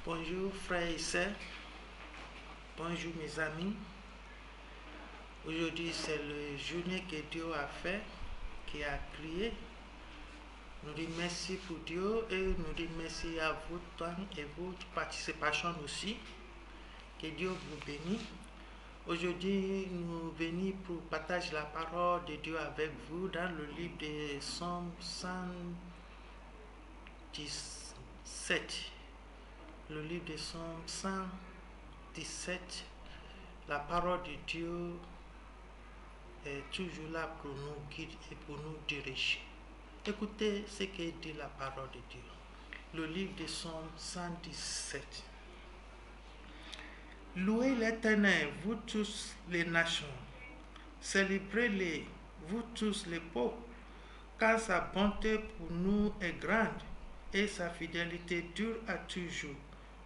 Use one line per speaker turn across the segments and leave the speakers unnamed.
Bonjour frères et sœurs, bonjour mes amis. Aujourd'hui c'est la journée que Dieu a fait, qui a créé. Nous disons merci pour Dieu et nous disons merci à votre temps et votre participation aussi. Que Dieu vous bénisse. Aujourd'hui nous venons pour partager la parole de Dieu avec vous dans le livre de Psaume 117. Le livre de Psaume 117. La parole de Dieu est toujours là pour nous guider et pour nous diriger. Écoutez ce que dit la parole de Dieu. Le livre de Psaume 117. Louez l'Éternel, vous tous les nations. Célébrez-les, vous tous les peuples, car sa bonté pour nous est grande et sa fidélité dure à toujours.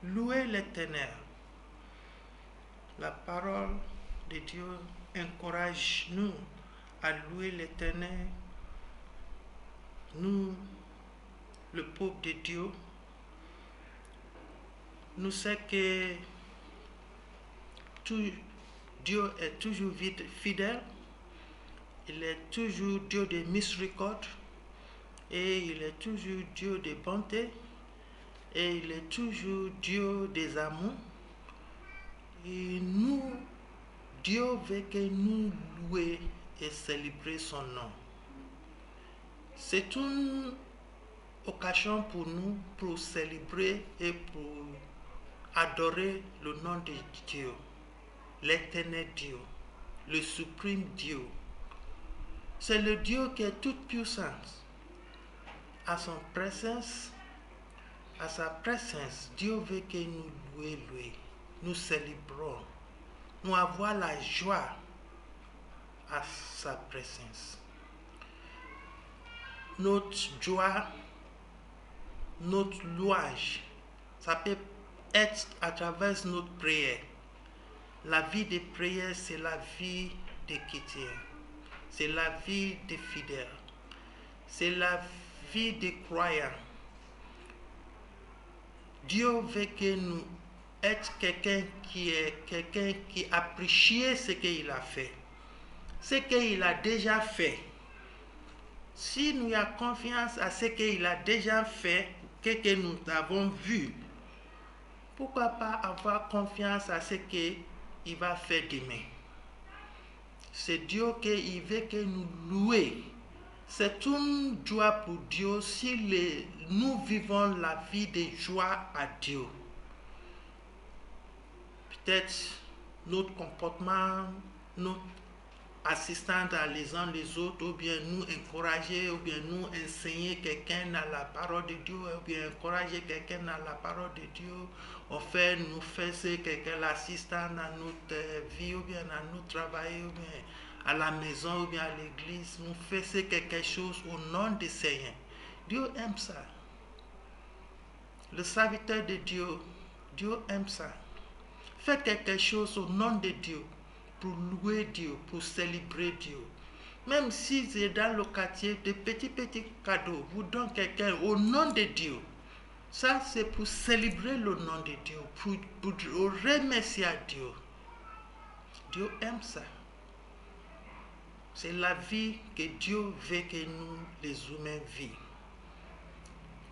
Louez l'Éternel. La parole de Dieu encourage nous à louer l'Éternel, nous, le peuple de Dieu. Nous savons que Dieu est toujours fidèle, il est toujours Dieu de miséricorde, et il est toujours Dieu de bonté, et il est toujours Dieu des amours. Et nous, Dieu veut que nous louions et célébrer son nom. C'est une occasion pour nous pour célébrer et pour adorer le nom de Dieu, l'éternel Dieu, le suprême Dieu. C'est le Dieu qui est toute puissance. À sa présence, Dieu veut que nous louions lui, nous célébrons, nous avons la joie à sa présence. Notre joie, notre louange, ça peut être à travers notre prière. La vie de prière, c'est la vie des chrétiens, c'est la vie des fidèles, c'est la vie des croyants. Dieu veut que nous être quelqu'un qui apprécie ce qu'il a fait, ce qu'il a déjà fait. Si nous avons confiance à ce qu'il a déjà fait, que nous avons vu, pourquoi pas avoir confiance à ce qu'il va faire demain? C'est Dieu qui veut que nous louions. C'est une joie pour Dieu si nous vivons la vie de joie à Dieu. Peut-être notre comportement, notre assistance à les uns les autres, ou bien nous encourager, ou bien nous enseigner quelqu'un à la parole de Dieu, ou bien encourager quelqu'un à la parole de Dieu, nous faire quelqu'un l'assistant à notre vie, ou bien à notre travail, ou bien à la maison, ou bien à l'église, nous faire quelque chose au nom du Seigneur. Dieu aime ça. Le serviteur de Dieu, Dieu aime ça. Faites quelque chose au nom de Dieu, pour louer Dieu, pour célébrer Dieu. Même si c'est dans le quartier, de petits cadeaux, vous donnez quelqu'un au nom de Dieu. Ça, c'est pour célébrer le nom de Dieu, pour remercier à Dieu. Dieu aime ça. C'est la vie que Dieu veut que nous, les humains, vivons.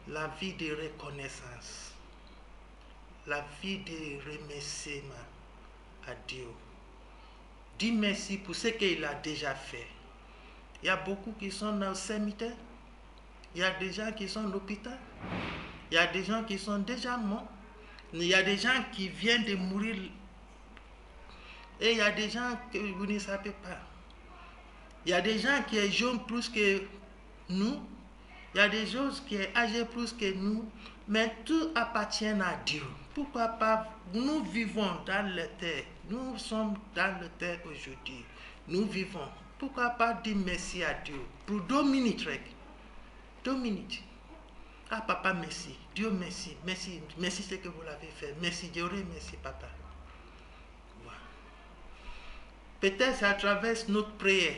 La vie de reconnaissance. La vie de remerciement à Dieu. Dis merci pour ce qu'il a déjà fait. Il y a beaucoup qui sont dans le cimetière. Il y a des gens qui sont à l'hôpital. Il y a des gens qui sont déjà morts. Il y a des gens qui viennent de mourir. Et il y a des gens que vous ne savez pas. Il y a des gens qui sont jeunes plus que nous. Il y a des gens qui sont âgés plus que nous. Mais tout appartient à Dieu. Pourquoi pas? Nous vivons dans la terre. Nous sommes dans la terre aujourd'hui. Nous vivons. Pourquoi pas dire merci à Dieu? Pour 2 minutes. 2 minutes. Ah papa, merci. Dieu, merci. Merci. Merci ce que vous l'avez fait. Merci Dieu. Merci papa. Wow. Peut-être c'est à travers notre prière.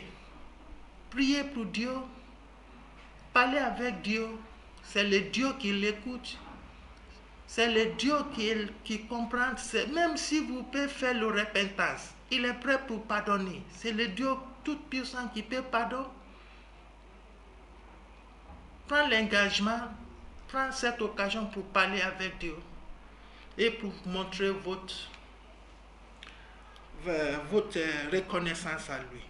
Priez pour Dieu. Parlez avec Dieu. C'est le Dieu qui l'écoute. C'est le Dieu qui comprend, même si vous pouvez faire le repentance, il est prêt pour pardonner. C'est le Dieu tout-puissant qui peut pardonner. Prends l'engagement, prends cette occasion pour parler avec Dieu et pour montrer votre reconnaissance à lui.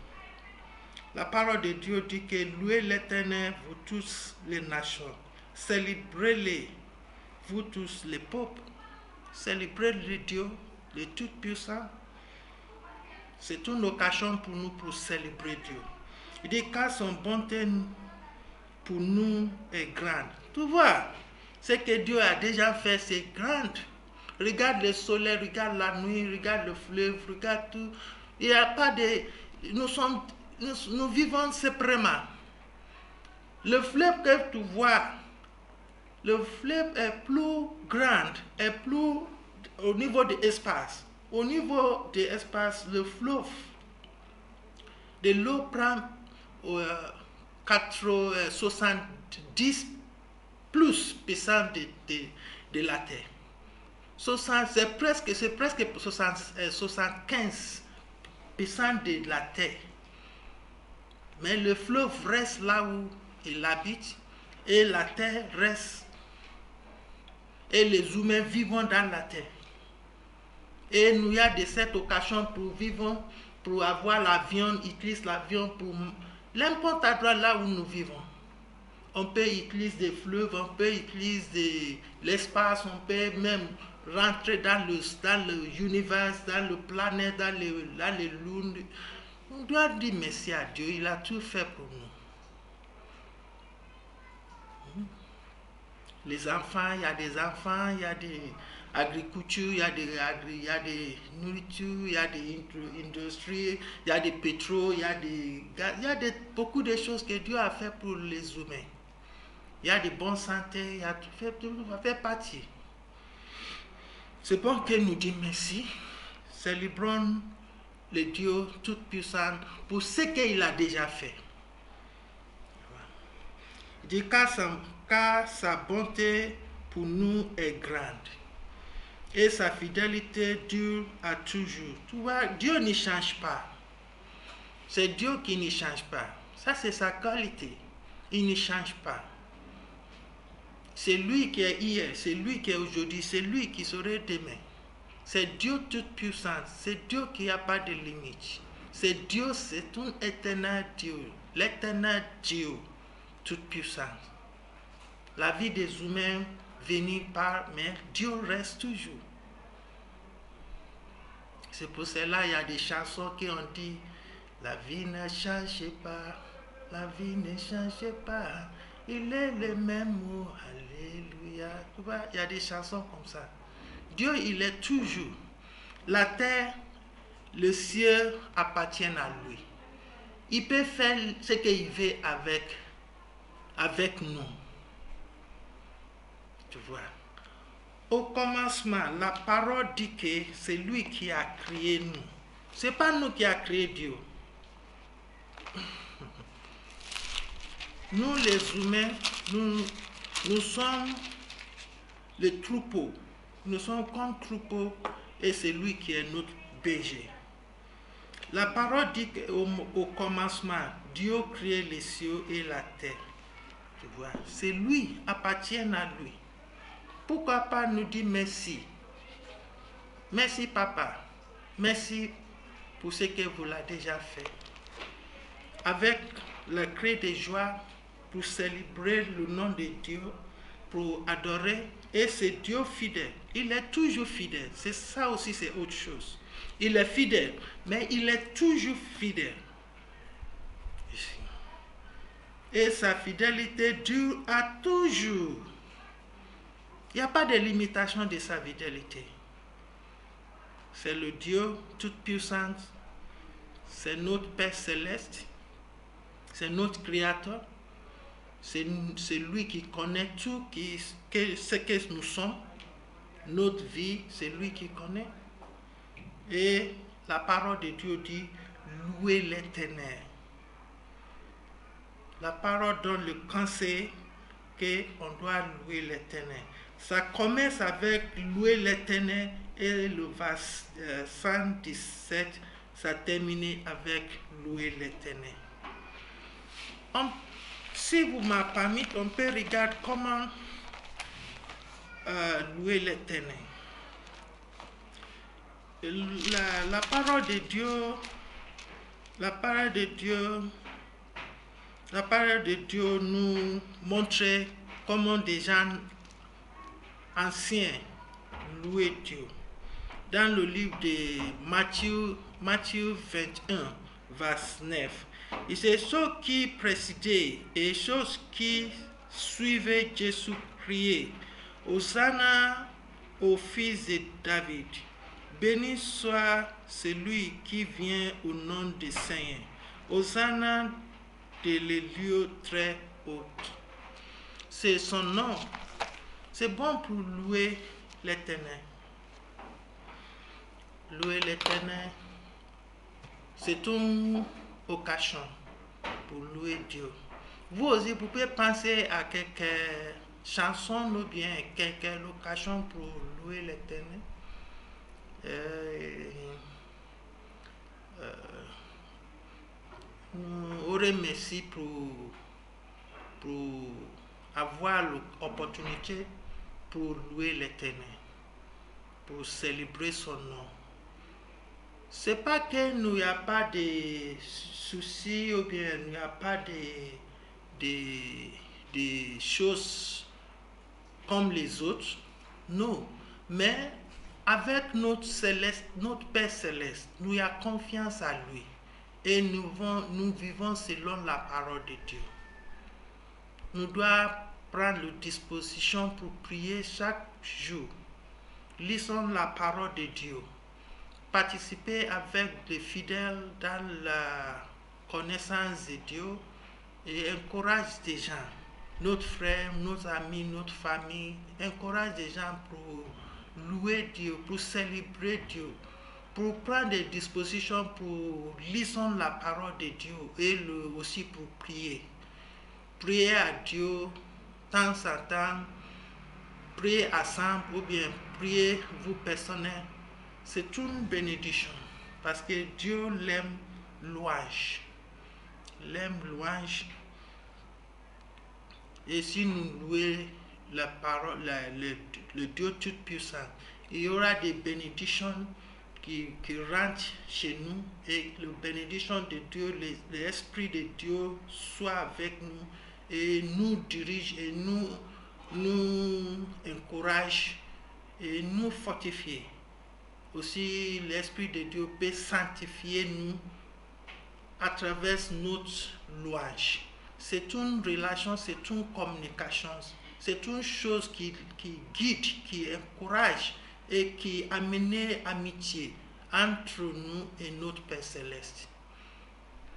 La parole de Dieu dit que louez l'Éternel, vous tous les nations, célébrez-les, vous tous les peuples, célébrez le Dieu, le Tout-Puissant. C'est une occasion pour nous pour célébrer Dieu. Il dit car son bonté pour nous est grande. Tu vois, ce que Dieu a déjà fait, c'est grand. Regarde le soleil, regarde la nuit, regarde le fleuve, regarde tout. Il n'y a pas de... Nous vivons séparément. Le fleuve que tu vois, le fleuve est plus grand, est plus au niveau de l'espace. Au niveau de l'espace, le fleuve, de l'eau prend 70 plus % de la terre. C'est presque 75% de la terre. Mais le fleuve reste là où il habite et la terre reste. Et les humains vivent dans la terre. Et nous y a de cette occasion pour vivre, pour avoir l'avion, utilise l'avion pour n'importe là où nous vivons. On peut utiliser des fleuves, on peut utiliser l'espace, on peut même rentrer dans l'univers, dans le planète, dans les lunes. On doit dire merci à Dieu, il a tout fait pour nous. Les enfants, il y a des enfants, il y a des agricultures, il y a des nourritures, il y a des industries, il y a des pétroles, il y a beaucoup de choses que Dieu a fait pour les humains. Il y a de bonnes santé, il y a tout fait partie. C'est bon que nous disons merci. Célébrons le Dieu Tout-Puissant pour ce qu'il a déjà fait. Il dit car sa bonté pour nous est grande et sa fidélité dure à toujours. Tu vois, Dieu ne change pas. C'est Dieu qui ne change pas. Ça, c'est sa qualité. Il ne change pas. C'est lui qui est hier, c'est lui qui est aujourd'hui, c'est lui qui sera demain. C'est Dieu tout-puissant, c'est Dieu qui n'a pas de limite. C'est Dieu, c'est un éternel Dieu, l'éternel Dieu tout-puissant. La vie des humains venue par, mais Dieu reste toujours. C'est pour cela qu'il y a des chansons qui ont dit la vie ne change pas, la vie ne change pas, il est le même mot, alléluia. Tu vois, il y a des chansons comme ça. Dieu, il est toujours. La terre, le ciel appartiennent à lui. Il peut faire ce qu'il veut avec nous. Tu vois. Au commencement, la parole dit que c'est lui qui a créé nous. Ce n'est pas nous qui avons créé Dieu. Nous, les humains, nous sommes le troupeau. Nous sommes comme troupeau et c'est lui qui est notre berger. La parole dit qu'au commencement, Dieu créait les cieux et la terre. Tu vois, c'est lui, appartient à lui. Pourquoi pas nous dire merci? Merci papa. Merci pour ce que vous l'avez déjà fait. Avec le cri de joie pour célébrer le nom de Dieu, pour adorer. Et c'est Dieu fidèle. Il est toujours fidèle. C'est ça aussi, c'est autre chose. Il est fidèle, mais il est toujours fidèle. Et sa fidélité dure à toujours. Il n'y a pas de limitation de sa fidélité. C'est le Dieu tout-puissant. C'est notre Père céleste. C'est notre Créateur. C'est lui qui connaît tout, ce que nous sommes. Notre vie, c'est lui qui connaît. Et la parole de Dieu dit, louez l'Éternel. La parole donne le conseil qu'on doit louer l'Éternel. Ça commence avec louer l'Éternel et le verset 117, ça termine avec louer l'Éternel. Si vous m'avez permis, on peut regarder comment louer l'Éternel. La parole de Dieu nous montre comment des gens anciens louaient Dieu. Dans le livre de Matthieu 21, verset 9, il dit ceux qui précédaient et ceux qui suivaient Jésus criaient Hosanna au fils de David. Béni soit celui qui vient au nom du Seigneur. Hosanna dans les lieux très hauts. C'est son nom. C'est bon pour louer l'Éternel. Louer l'Éternel, c'est une occasion pour louer Dieu. Vous aussi, vous pouvez penser à quelques chansons ou bien quelques occasions pour louer l'Éternel. Nous remercions pour avoir l'opportunité pour louer l'Éternel, pour célébrer son nom. C'est pas qu'il n'y a pas de soucis ou bien il n'y a pas de choses comme les autres. Non, mais avec notre Père Céleste, nous avons confiance à lui et nous vivons selon la parole de Dieu. Nous devons prendre la disposition pour prier chaque jour. Lisons la parole de Dieu. Participer avec les fidèles dans la connaissance de Dieu et encourage des gens, notre frère, nos amis, notre famille, encourage des gens pour louer Dieu, pour célébrer Dieu, pour prendre des dispositions pour lire la parole de Dieu et aussi pour prier. Prier à Dieu, temps en temps, prier ensemble ou bien prier vous personnel. C'est une bénédiction parce que Dieu l'aime louange. L'aime louange. Et si nous louons la parole, le Dieu Tout-Puissant, il y aura des bénédictions qui rentrent chez nous et la bénédiction de Dieu, l'Esprit de Dieu soit avec nous et nous dirige et nous encourage et nous fortifie. Aussi, l'Esprit de Dieu peut sanctifier nous à travers notre louange. C'est une relation, c'est une communication, c'est une chose qui guide, qui encourage et qui amène amitié entre nous et notre Père Céleste.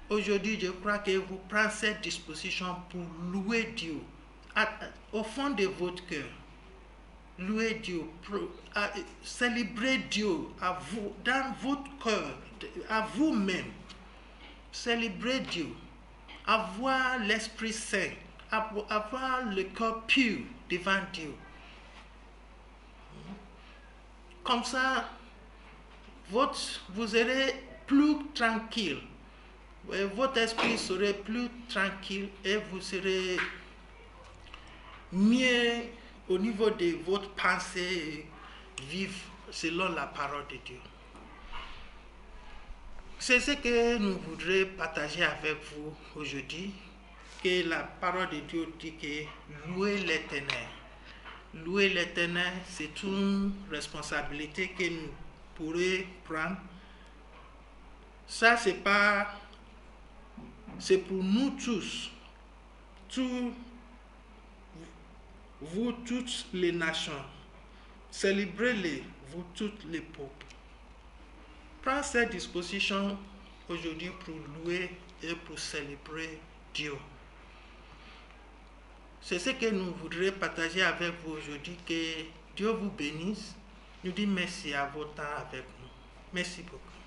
Aujourd'hui, je crois que vous prenez cette disposition pour louer Dieu au fond de votre cœur. Louer Dieu, célébrer Dieu à vous, dans votre cœur, à vous-même. Célébrer Dieu, avoir l'Esprit Saint, avoir le cœur pur devant Dieu. Comme ça, vous serez plus tranquille. Votre esprit serait plus tranquille et vous serez mieux au niveau de votre pensée, vivre selon la parole de Dieu. C'est ce que nous voudrions partager avec vous aujourd'hui, que la parole de Dieu dit que louer l'Éternel. Louer l'Éternel, c'est une responsabilité que nous pourrions prendre. Ça, c'est pour nous tous, vous toutes les nations, célébrez-les, vous toutes les peuples. Prends cette disposition aujourd'hui pour louer et pour célébrer Dieu. C'est ce que nous voudrions partager avec vous aujourd'hui, que Dieu vous bénisse. Nous disons merci à votre temps avec nous. Merci beaucoup.